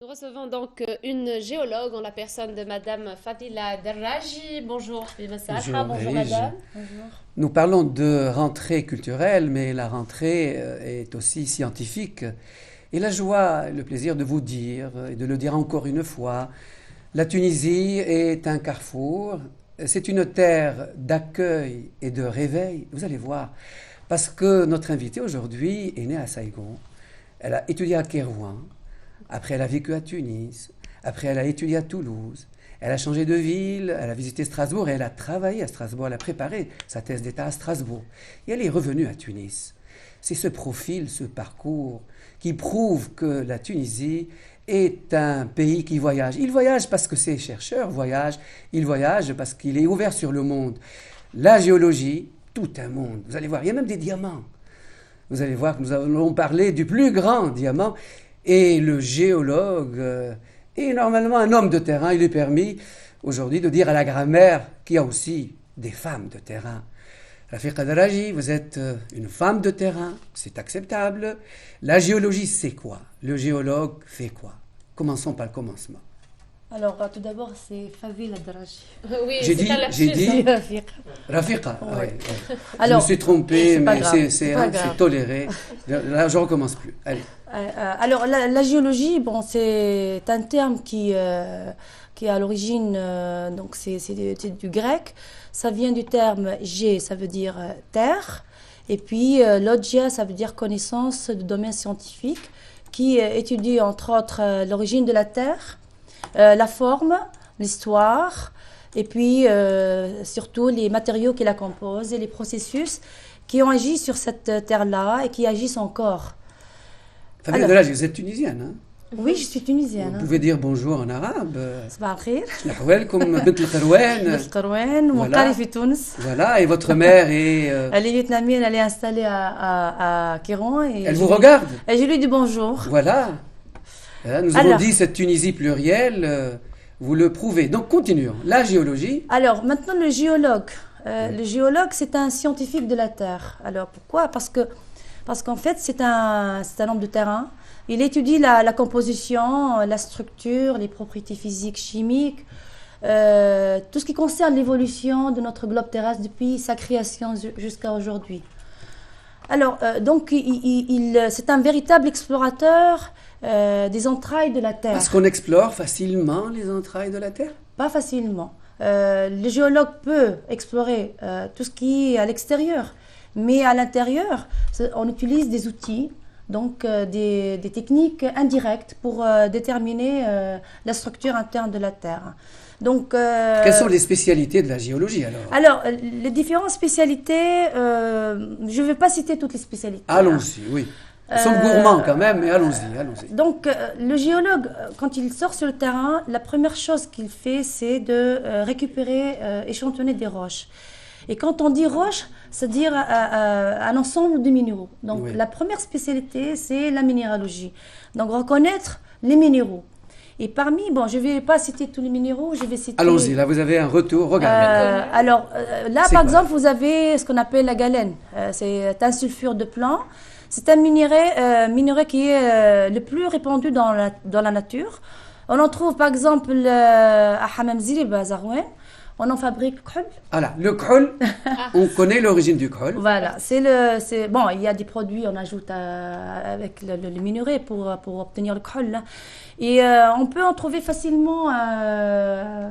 Nous recevons donc une géologue en la personne de Madame Fadila Derraji. Bonjour, Bonjour, bonjour Rige. Madame. Bonjour. Nous parlons de rentrée culturelle, mais la rentrée est aussi scientifique. Et la joie et le plaisir de vous dire, et de le dire encore une fois, la Tunisie est un carrefour, c'est une terre d'accueil et de réveil, vous allez voir, parce que notre invitée aujourd'hui est née à Saïgon, elle a étudié à Kérouan, après elle a vécu à Tunis, après elle a étudié à Toulouse, elle a changé de ville, elle a visité Strasbourg et elle a travaillé à Strasbourg, elle a préparé sa thèse d'État à Strasbourg. Et elle est revenue à Tunis. C'est ce profil, ce parcours qui prouve que la Tunisie est un pays qui voyage. Il voyage parce que ses chercheurs voyagent, il voyage parce qu'il est ouvert sur le monde. La géologie, tout un monde. Vous allez voir, il y a même des diamants. Vous allez voir que nous allons parler du plus grand diamant. Et le géologue est normalement un homme de terrain. Il est permis aujourd'hui de dire à la grammaire qu'il y a aussi des femmes de terrain. Rafiqa Derraji, vous êtes une femme de terrain, c'est acceptable. La géologie, c'est quoi? Le géologue fait quoi? Commençons par le commencement. Alors, tout d'abord, c'est Fadila Derraji. Oui, J'ai c'est dit, un lapsus. j'ai dit Rafiqa. Rafiqa. Ouais. Ah ouais, ouais. Alors, je me suis trompé, c'est pas mais grave, c'est pas grave. toléré. Là, je ne recommence plus. Allez. Alors, la géologie, bon, c'est un terme qui est à l'origine, donc c'est du grec. Ça vient du terme gé, ça veut dire terre. Et puis, logia, ça veut dire connaissance de domaine scientifique, qui étudie entre autres l'origine de la terre, la forme, l'histoire, et puis surtout les matériaux qui la composent et les processus qui ont agi sur cette terre-là et qui agissent encore. Fadila Derraji, vous êtes tunisienne, hein? Oui, je suis tunisienne. Vous pouvez dire bonjour en arabe. صباح الخير. Nahwelkoum bint el-Qarouane. القروان Voilà. وقاري في تونس. Voilà, et votre mère est... Elle est vietnamienne, elle est installée à Kéron. Et elle vous regarde. Et je lui dis bonjour. Voilà. Nous avons dit cette Tunisie plurielle, vous le prouvez. Donc continuons. La géologie. Alors maintenant le géologue. Le géologue, c'est un scientifique de la Terre. Alors pourquoi? Parce qu'en fait, c'est un homme de terrain. Il étudie la composition, la structure, les propriétés physiques, chimiques, tout ce qui concerne l'évolution de notre globe terrestre depuis sa création jusqu'à aujourd'hui. Alors, donc, c'est un véritable explorateur des entrailles de la Terre. Parce qu'on explore facilement les entrailles de la Terre? Pas facilement. Le géologue peut explorer tout ce qui est à l'extérieur, mais à l'intérieur, on utilise des outils, donc des techniques indirectes pour déterminer la structure interne de la Terre. Donc, quelles sont les spécialités de la géologie alors? Alors, les différentes spécialités, je ne vais pas citer toutes les spécialités. Allons-y, oui. Nous sommes gourmands quand même, mais allons-y, allons-y. Donc, le géologue, quand il sort sur le terrain, la première chose qu'il fait, c'est de récupérer, échantillonner des roches. Et quand on dit roche, c'est-à-dire un ensemble de minéraux. Donc, Oui. la première spécialité, c'est la minéralogie. Donc, reconnaître les minéraux. Et parmi, bon, je ne vais pas citer tous les minéraux, je vais citer... Allons-y, là vous avez un retour, regardez. Alors, là, C'est par quoi? exemple, vous avez ce qu'on appelle la galène. C'est un sulfure de plomb. C'est un minerai qui est le plus répandu dans la nature. On en trouve, par exemple, à Hamam Zirib, à Zarouane. On en fabrique khl. Voilà, le khol, on connaît l'origine du khol. Voilà, bon, il y a des produits, on ajoute avec le minerai pour obtenir le khl, là. Et on peut en trouver facilement à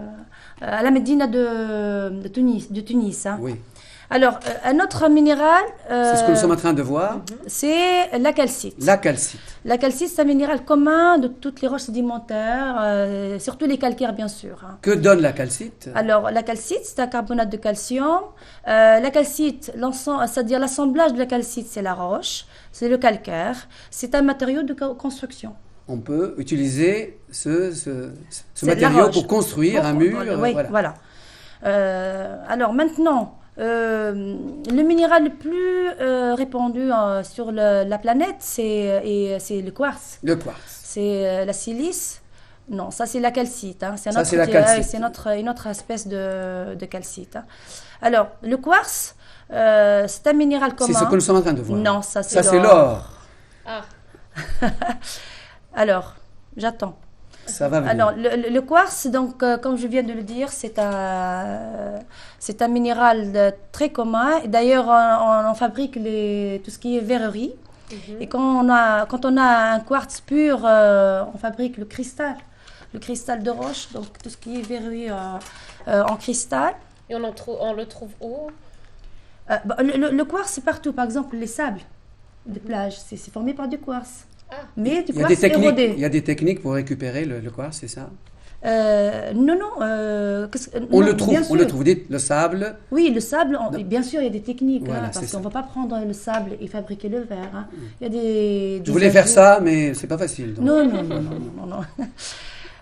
la Médina de Tunis. Hein. Oui, Alors, un autre minéral, c'est ce que nous sommes en train de voir. c'est la calcite. La calcite. La calcite, c'est un minéral commun de toutes les roches sédimentaires, surtout les calcaires, bien sûr. Hein. Que donne la calcite? Alors, la calcite, c'est un carbonate de calcium. La calcite, c'est-à-dire l'assemblage de la calcite, c'est la roche, c'est le calcaire. C'est un matériau de construction. On peut utiliser ce C'est de la matériau roche. pour construire un mur. Oui, Voilà. voilà. Alors maintenant, le minéral le plus répandu sur la planète, c'est le quartz. Le quartz. C'est la silice. Non, ça c'est la calcite. Hein. Ça, c'est la calcite. C'est une autre espèce de calcite. Hein. Alors, le quartz, c'est un minéral commun. C'est ce que nous sommes en train de voir. Non, ça c'est Ça, c'est l'or. l'or. Ah, Alors, j'attends. Ça va venir. Alors, le quartz, donc, comme je viens de le dire, c'est un minéral très commun. Et d'ailleurs, on fabrique tout ce qui est verrerie. Et quand on a un quartz pur, on fabrique le cristal de roche, donc tout ce qui est verrerie en cristal. Et on le trouve où? Le quartz, c'est partout. Par exemple, les sables de plage, c'est formé par du quartz. Ah. Mais du Il y a des quartz techniques, érodé. il y a des techniques pour récupérer le quartz, c'est ça? Non. On non, le trouve, bien on sûr. le trouve, vous dites, le sable. Oui, le sable, bien sûr, il y a des techniques, Voilà, parce c'est ça. qu'on ne va pas prendre le sable et fabriquer le verre. Hein. Il y a des Je voulais faire agios. ça, mais c'est pas facile. donc. Non.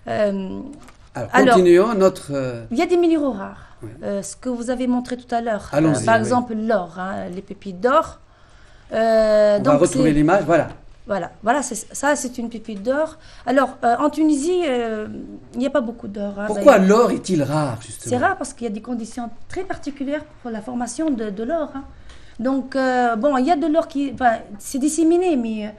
Alors, Alors, continuons notre... Il y a des minéraux rares. Ouais. Ce que vous avez montré tout à l'heure. Allons-y, Par oui. exemple, l'or, hein, les pépites d'or. on va retrouver l'image, voilà. Voilà, ça c'est une pépite d'or. Alors, en Tunisie, il n'y a pas beaucoup d'or. Hein, Pourquoi d'ailleurs. l'or est-il rare, justement? C'est rare parce qu'il y a des conditions très particulières pour la formation de l'or. Hein. Donc, il y a de l'or c'est disséminé, mais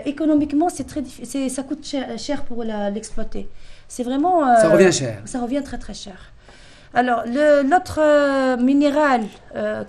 économiquement, c'est très difficile. Ça coûte cher pour l'exploiter. C'est vraiment... Ça revient cher. Ça revient très, très cher. Alors, l'autre minéral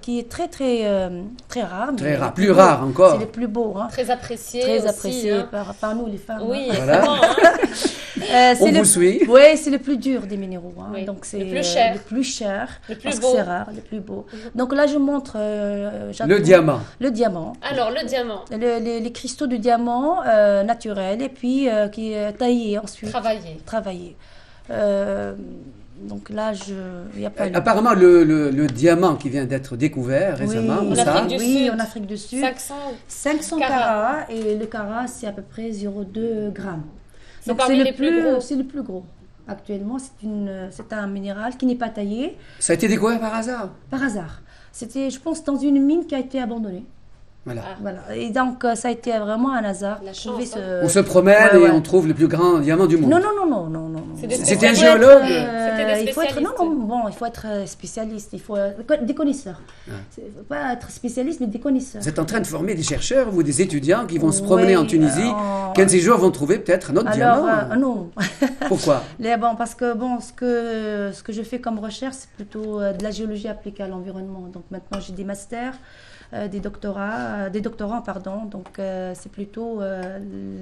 qui est très, très, très rare. mais Très rare, le plus beau, rare encore. C'est les plus beaux. Hein. Très apprécié Très aussi, apprécié hein. par nous, les femmes. Oui, hein. Voilà. vraiment, hein. On vous suit. Oui, c'est le plus dur des minéraux. Hein. Oui. Donc, c'est Le plus cher. le plus cher. Le plus parce beau. que c'est rare, le plus beau. Donc là, je montre Le diamant. le diamant. Alors, le diamant, Les cristaux de diamant naturels et puis qui est taillé ensuite. travaillé. Donc là, il n'y a pas... Apparemment, le diamant qui vient d'être découvert récemment, Oui, où En ça Afrique du Sud. en Afrique du Sud. 500. 500 carats. carats et le carat, c'est à peu près 0,2 grammes. C'est Donc parmi les plus gros. C'est le plus gros. Actuellement, c'est un minéral qui n'est pas taillé Ça a été découvert par hasard. par hasard. C'était, je pense, dans une mine qui a été abandonnée. Voilà. Ah. Voilà. Et donc, ça a été vraiment un hasard. La Trouver chance, On se promène ouais. et on trouve le plus grand diamant du monde. Non. C'est des C'était un spécialistes. géologue. C'était des Il faut être spécialistes. il faut être spécialiste, il faut des connaisseurs. Il ne faut pas être spécialiste, mais des connaisseurs. Vous êtes en train de former des chercheurs ou des étudiants qui vont se promener en Oui, Tunisie, qu'un de ces jours vont trouver peut-être un autre Alors, diamant. non. Pourquoi? Parce que ce que je fais comme recherche, c'est plutôt de la géologie appliquée à l'environnement. Donc maintenant, j'ai des masters, des doctorants, pardon. Donc c'est plutôt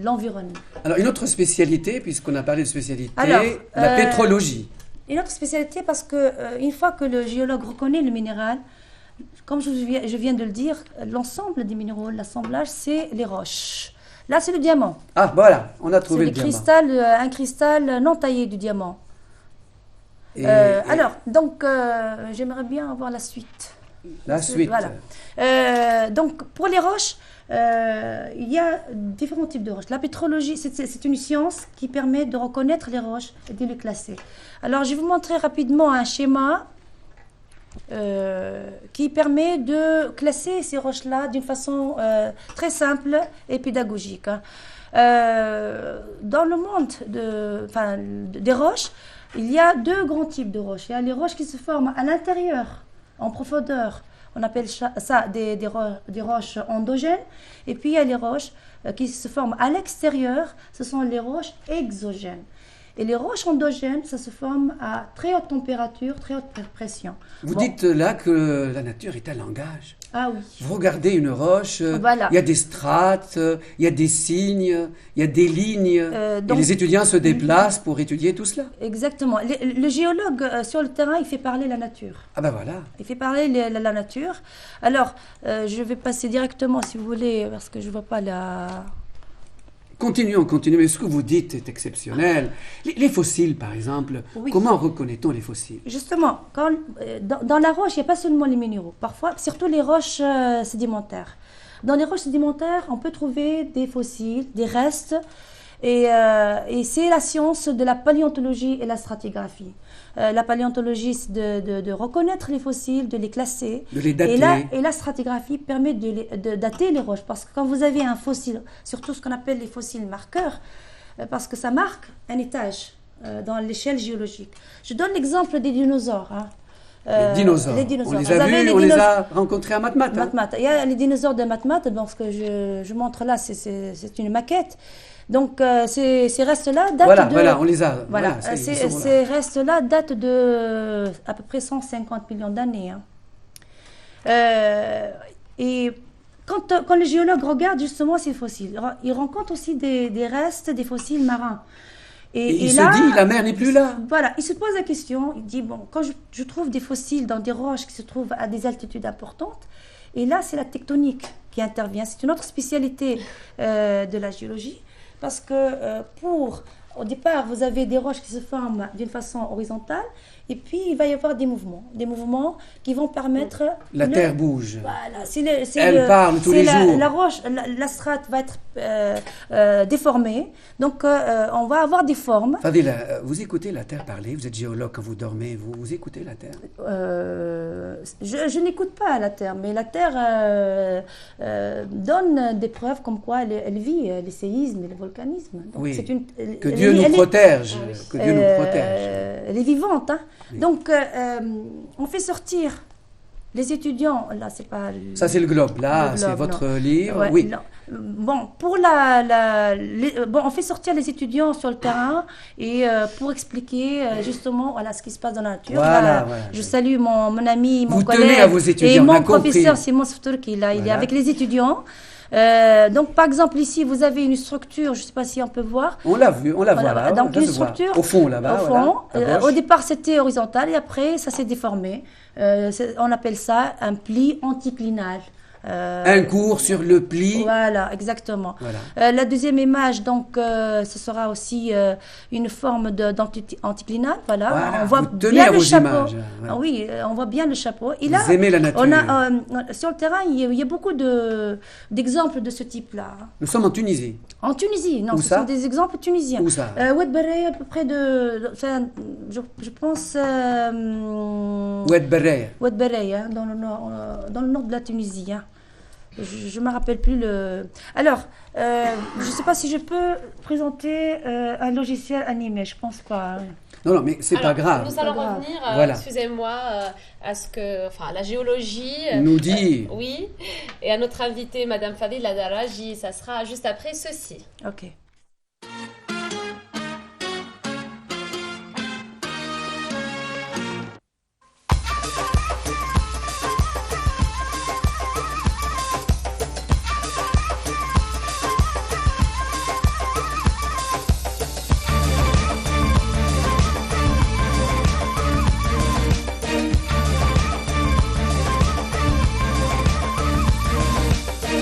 l'environnement. Alors, une autre spécialité, puisqu'on a parlé de spécialité, Alors, la pétrologie. Une autre spécialité, parce que une fois que le géologue reconnaît le minéral, comme je viens de le dire, l'ensemble des minéraux, l'assemblage, c'est les roches. Là, c'est le diamant. Ah, voilà, on a C'est trouvé le diamant. un cristal non taillé du diamant. Et Alors, donc, j'aimerais bien avoir la suite. la suite. Voilà. Donc, pour les roches, il y a différents types de roches. La pétrologie, c'est une science qui permet de reconnaître les roches et de les classer. Alors, je vais vous montrer rapidement un schéma qui permet de classer ces roches-là d'une façon très simple et pédagogique. Hein. Dans le monde des roches, il y a deux grands types de roches. Il y a les roches qui se forment à l'intérieur, en profondeur. On appelle ça des roches endogènes. Et puis il y a les roches qui se forment à l'extérieur. Ce sont les roches exogènes. Et les roches endogènes, ça se forme à très haute température, très haute pression. Vous Bon. dites là que la nature est un langage. Ah oui. Vous regardez une roche, Voilà. il y a des strates, il y a des signes, il y a des lignes. donc- et les étudiants se déplacent pour étudier tout cela. Exactement. Le géologue sur le terrain, il fait parler la nature. Ah ben voilà. Il fait parler la nature. Alors, je vais passer directement, si vous voulez, parce que je ne vois pas la... Continuons. Mais ce que vous dites est exceptionnel. Les fossiles, par exemple, Oui. comment reconnaît-on les fossiles? Justement, dans la roche, il n'y a pas seulement les minéraux. Parfois, surtout les roches sédimentaires. Dans les roches sédimentaires, on peut trouver des fossiles, des restes. Et c'est la science de la paléontologie et la stratigraphie. La paléontologie, c'est de reconnaître les fossiles, de les classer. De les dater. Et la stratigraphie permet de dater les roches. Parce que quand vous avez un fossile, surtout ce qu'on appelle les fossiles marqueurs, parce que ça marque un étage dans l'échelle géologique. Je donne l'exemple des dinosaures. Hein. Les dinosaures. Les dinosaures. On les Vous a avez vus, les on les dinos- a rencontrés à Matmat. hein. Matmat. Il y a les dinosaures de Matmat, bon, ce que je montre là, c'est une maquette. Donc ces restes-là datent Voilà, de... voilà, on les a. Voilà, ils sont là. ces restes-là datent de à peu près 150 millions d'années. Hein. Et quand les géologues regardent justement ces fossiles, ils rencontrent aussi des restes, des fossiles marins. Et il là, se dit, la mer n'est plus là. Voilà, il se pose la question, il dit, bon, quand je trouve des fossiles dans des roches qui se trouvent à des altitudes importantes, et là, c'est la tectonique qui intervient. C'est une autre spécialité de la géologie, parce que au départ, vous avez des roches qui se forment d'une façon horizontale, et puis il va y avoir des mouvements qui vont permettre... La terre bouge. Voilà, Elle parle tous les jours. La roche, la strate va être déformée, donc on va avoir des formes. Fadila, vous écoutez la terre parler, vous êtes géologue quand vous dormez, vous écoutez la terre? Je n'écoute pas la terre, mais la terre donne des preuves comme quoi elle vit les séismes et le volcanisme. Donc, Oui, c'est que Dieu nous protège. Que Dieu nous protège. Elle est vivante. Hein. Oui. Donc, on fait sortir les étudiants. Là, c'est pas. Ça, c'est le globe. Là, le c'est globe, votre non. livre. Ouais, Oui. non. Bon, on fait sortir les étudiants sur le terrain et pour expliquer justement voilà, ce qui se passe dans la nature. Voilà, Là, voilà. Je salue mon ami, mon Vous collègue tenez à vos étudiants, et on a mon compris. professeur Simon Sftour qui est là, il est Voilà. avec les étudiants. Donc, par exemple, ici, vous avez une structure, je ne sais pas si on peut voir. On l'a vu, on la voit Voilà, là. donc ça une se voit. structure Au fond, là-bas. Au fond, voilà, à au gauche. départ, c'était horizontal et après, ça s'est déformé. On appelle ça un pli anticlinal. Un cours sur le pli. Voilà, exactement. Voilà. La deuxième image, donc, ce sera aussi une forme d'anticlinal. Voilà. Voilà, On voit vous tenez bien à le vos chapeau. images, voilà. Ah oui, on voit bien le chapeau. Et Vous là, aimez la nature. on a, sur le terrain, il y a beaucoup d'exemples de ce type-là. Nous sommes en Tunisie. En Tunisie, non, Où ce ça sont des exemples tunisiens. Où ça? Oued Barré, à peu près enfin, je pense. Oued Barré. Oued Barré, hein, dans le nord de la Tunisie. Hein. Je ne me rappelle plus le. Alors, je ne sais pas si je peux présenter un logiciel animé, je pense pas. Hein. Non, non, mais c'est pas grave. Nous allons Pas grave. revenir, Voilà. excusez-moi, à ce que, enfin, la géologie. Nous dit. Oui, et à notre invitée, Madame Fadila Darraji, ça sera juste après ceci. Ok.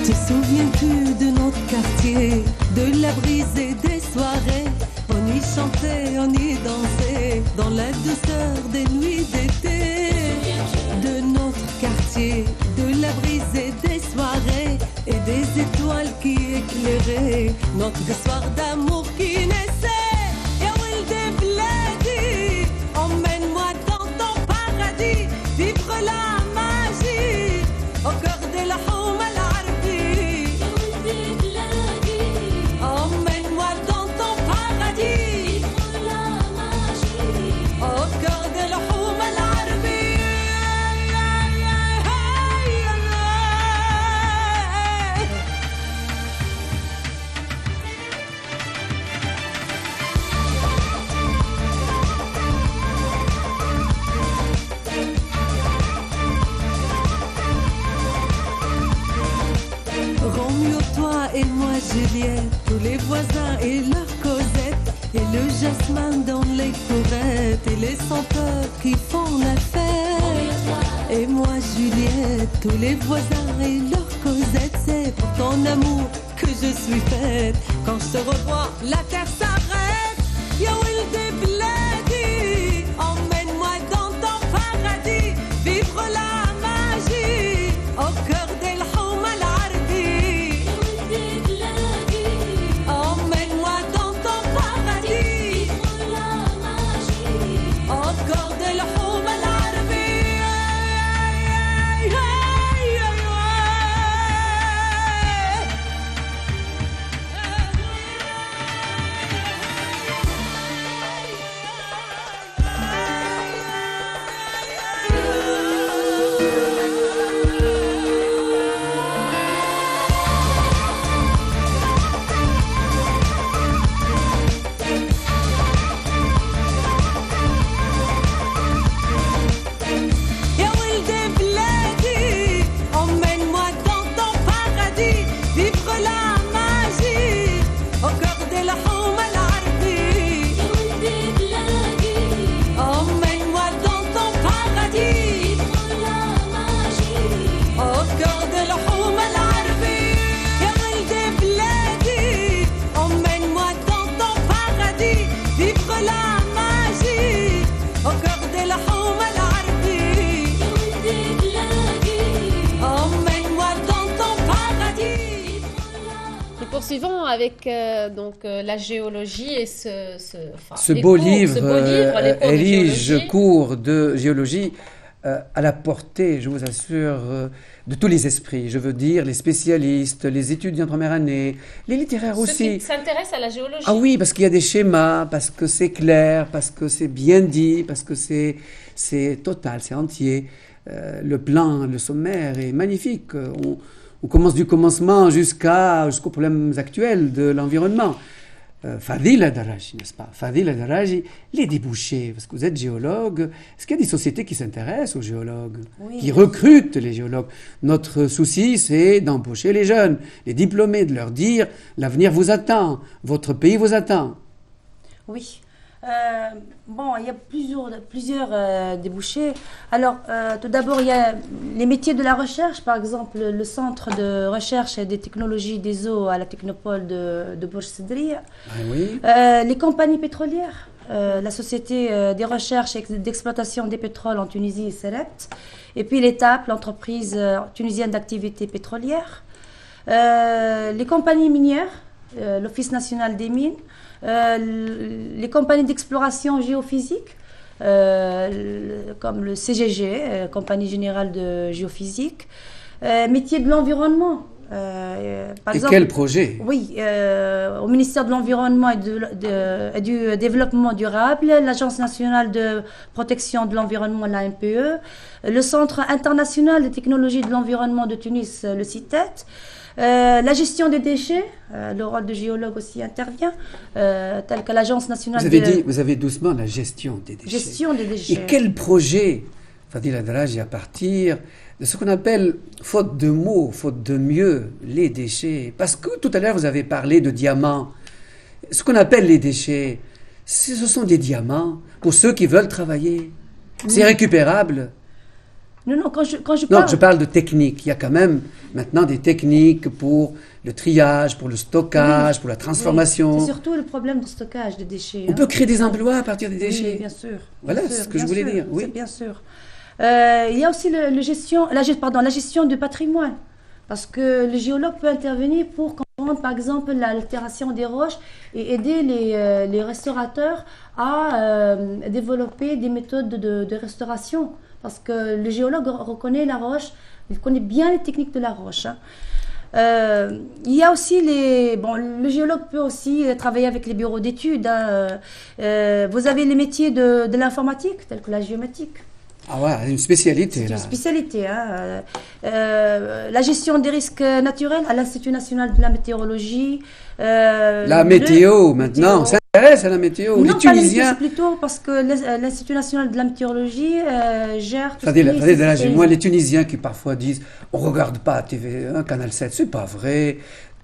Te souviens-tu de notre quartier, de la brise et des soirées? On y chantait, on y dansait, dans la douceur des nuits d'été. De notre quartier, de la brise et des soirées, et des étoiles qui éclairaient notre soir d'amour qui naissait. Ya Walde Bladi, emmène-moi dans ton paradis, vivre la magie au cœur de la Houma al-Arbi. Emmène-moi dans ton paradis, vivre la magie au cœur de la Houma al-Arbi. Roméo, toi et moi, Juliette, tous les voisins et leurs causettes, et le jasmin dans les courettes, et les senteurs qui font la fête. Et moi, Juliette, tous les voisins et leurs causettes, c'est pour ton amour que je suis faite. Quand je te revois, la terre s'arrête. Ya Walde Bladi, emmène-moi dans ton paradis, vivre la magie au cœur de l'Houma al-Arbi. Emmène-moi dans ton paradis, vivre la magie au cœur de l'Houma al-Arbi. poursuivons avec la géologie et ce beau livre, les cours de Érige cours de géologie à la portée, je vous assure, de tous les esprits. Je veux dire les spécialistes, les étudiants de première année, les littéraires Ceux aussi. qui s'intéressent à la géologie. Ah oui, parce qu'il y a des schémas, parce que c'est clair, parce que c'est bien dit, parce que c'est total, c'est entier. Le plan, le sommaire est magnifique. On commence du commencement jusqu'aux problèmes actuels de l'environnement. Fadila Darraji, n'est-ce pas? Fadila Darraji, les débouchés, parce que vous êtes géologue. Est-ce qu'il y a des sociétés qui s'intéressent aux géologues, qui recrutent les géologues? Notre souci, c'est d'embaucher les jeunes, les diplômés, de leur dire l'avenir vous attend, votre pays vous attend. Oui. Il y a plusieurs débouchés. Alors, tout d'abord, il y a les métiers de la recherche. Par exemple, le centre de recherche et des technologies des eaux à la technopole de Bourg Sedria. Ah oui. Les compagnies pétrolières. La société des recherches et d'exploitation des pétroles en Tunisie, Seret. Et puis l'ETAP, l'entreprise tunisienne d'activité pétrolière. Les compagnies minières, l'Office national des mines. Les compagnies d'exploration géophysique, comme le CGG, Compagnie Générale de Géophysique, métier de l'environnement. Par exemple, quel projet? Oui, au ministère de l'Environnement et du Développement durable, l'Agence nationale de protection de l'environnement, la MPE, le Centre international des technologies de l'environnement de Tunis, le CITET. La gestion des déchets, le rôle de géologue aussi intervient, tel que l'Agence nationale Vous avez doucement la gestion des déchets. Gestion des déchets. Et quel projet, Fadila Darraji, à partir de ce qu'on appelle, faute de mots, faute de mieux, les déchets? Parce que tout à l'heure, vous avez parlé de diamants. Ce qu'on appelle les déchets, ce sont des diamants pour ceux qui veulent travailler. C'est récupérable. Non, quand je parle... Non, je parle de technique. Il y a quand même maintenant des techniques pour le triage, pour le stockage, pour la transformation. Oui. C'est surtout le problème de stockage des déchets. On peut créer des emplois à partir des déchets. Oui, bien sûr. Voilà, c'est ce que je voulais dire. Oui, bien sûr. Il y a aussi la gestion du patrimoine. Parce que le géologue peut intervenir pour comprendre, par exemple, l'altération des roches et aider les restaurateurs à développer des méthodes de restauration. Parce que le géologue reconnaît la roche, il connaît bien les techniques de la roche. Il y a aussi le géologue peut aussi travailler avec les bureaux d'études. Vous avez les métiers de l'informatique, tels que la géomatique. Ah ouais, une spécialité. C'est une spécialité. La gestion des risques naturels à l'Institut national de la météorologie. La météo, maintenant, on s'intéresse à la météo. Non, les Tunisiens. C'est plutôt parce que l'Institut national de la météorologie gère tout Moi, les Tunisiens qui parfois disent on ne regarde pas TV1, Canal 7, c'est pas vrai.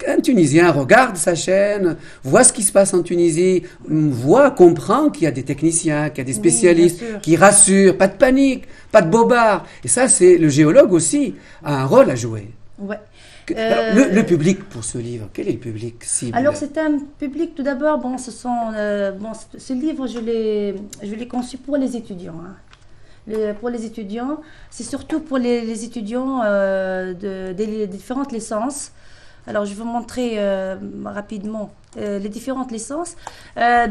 Un Tunisien regarde sa chaîne, voit ce qui se passe en Tunisie, comprend qu'il y a des techniciens, qu'il y a des spécialistes qui rassurent, pas de panique, pas de bobard. Et ça, c'est le géologue aussi a un rôle à jouer. Ouais. Alors, le public pour ce livre, quel est le public cible? Alors c'est un public tout d'abord, ce livre je l'ai conçu pour les étudiants. Pour les étudiants, c'est surtout pour les étudiants des différentes licences. Alors, je vais vous montrer rapidement les différentes licences.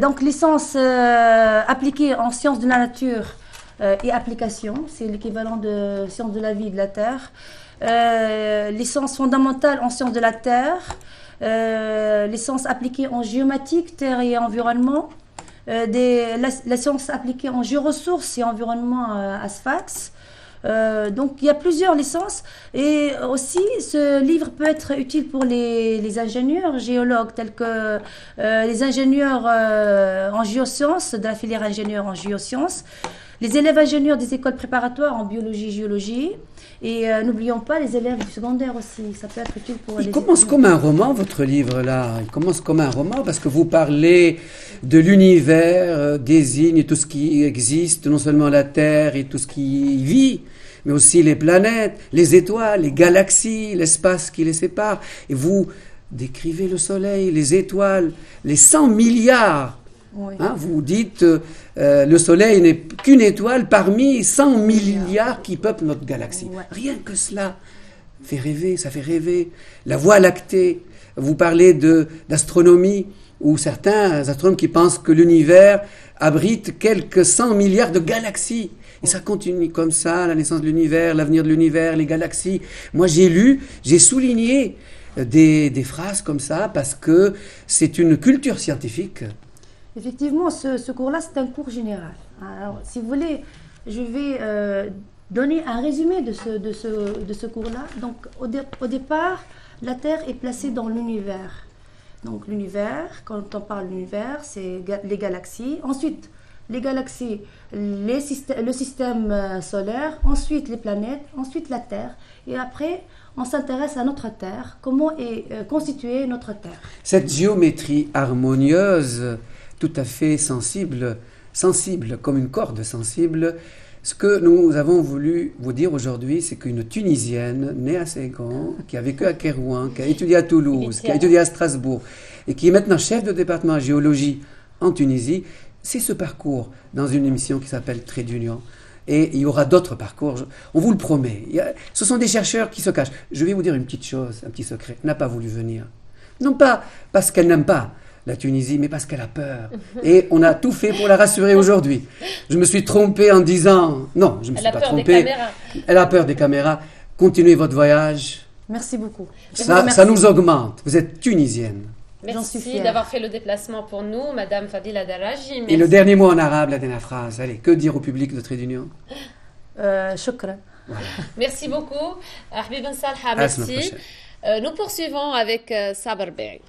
Donc, licence appliquée en sciences de la nature et application, c'est l'équivalent de sciences de la vie et de la terre. Licence fondamentale en sciences de la terre. Licence appliquée en géomatique, terre et environnement. La science appliquée en géoressources et environnement à SFAX. Donc il y a plusieurs licences et aussi ce livre peut être utile pour les ingénieurs géologues tels que les ingénieurs en géosciences, de la filière ingénieur en géosciences, les élèves ingénieurs des écoles préparatoires en biologie, géologie et n'oublions pas les élèves du secondaire aussi, ça peut être utile pour les étudiants. Il commence comme un roman votre livre là, il commence comme un roman parce que vous parlez de l'univers, désigne tout ce qui existe, non seulement la Terre et tout ce qui vit, mais aussi les planètes, les étoiles, les galaxies, l'espace qui les sépare. Et vous décrivez le Soleil, les étoiles, les 100 milliards. Oui. Vous dites le Soleil n'est qu'une étoile parmi 100 milliards qui peuplent notre galaxie. Ouais. Rien que cela fait rêver, ça fait rêver. La Voie lactée, Vous parlez d'astronomie, ou certains astronomes qui pensent que l'univers abrite quelques 100 milliards de galaxies. Et ça continue comme ça, la naissance de l'univers, l'avenir de l'univers, les galaxies. Moi, j'ai souligné des phrases comme ça parce que c'est une culture scientifique. Effectivement, ce cours-là, c'est un cours général. Alors, si vous voulez, je vais donner un résumé de ce cours-là. Donc, au départ, la Terre est placée dans l'univers. Donc, l'univers, quand on parle de l'univers, c'est les galaxies. Ensuite, les galaxies, le système solaire, ensuite les planètes, ensuite la Terre. Et après, on s'intéresse à notre Terre, comment est constituée notre Terre. Cette géométrie harmonieuse, tout à fait sensible comme une corde sensible, ce que nous avons voulu vous dire aujourd'hui, c'est qu'une Tunisienne née à Ségan, qui a vécu à Kérouan, qui a étudié à Toulouse, qui a étudié à Strasbourg, et qui est maintenant chef de département géologie en Tunisie, c'est ce parcours dans une émission qui s'appelle Trait d'Union. Et il y aura d'autres parcours, on vous le promet. Ce sont des chercheurs qui se cachent. Je vais vous dire une petite chose, un petit secret. Elle n'a pas voulu venir. Non pas parce qu'elle n'aime pas la Tunisie, mais parce qu'elle a peur. Et on a tout fait pour la rassurer aujourd'hui. Je me suis trompé en disant... Non, je ne me suis pas trompé. Elle a peur des caméras. Continuez votre voyage. Merci beaucoup. Ça nous augmente. Vous êtes tunisienne. Merci d'avoir fait le déplacement pour nous, Madame Fadila Darraji. Et le dernier mot en arabe, la dernière phrase. Allez, que dire au public de Trait d'Union? Shukran. Voilà. Merci beaucoup. Habib Ben Salha, merci. Nous poursuivons avec Saber Bey.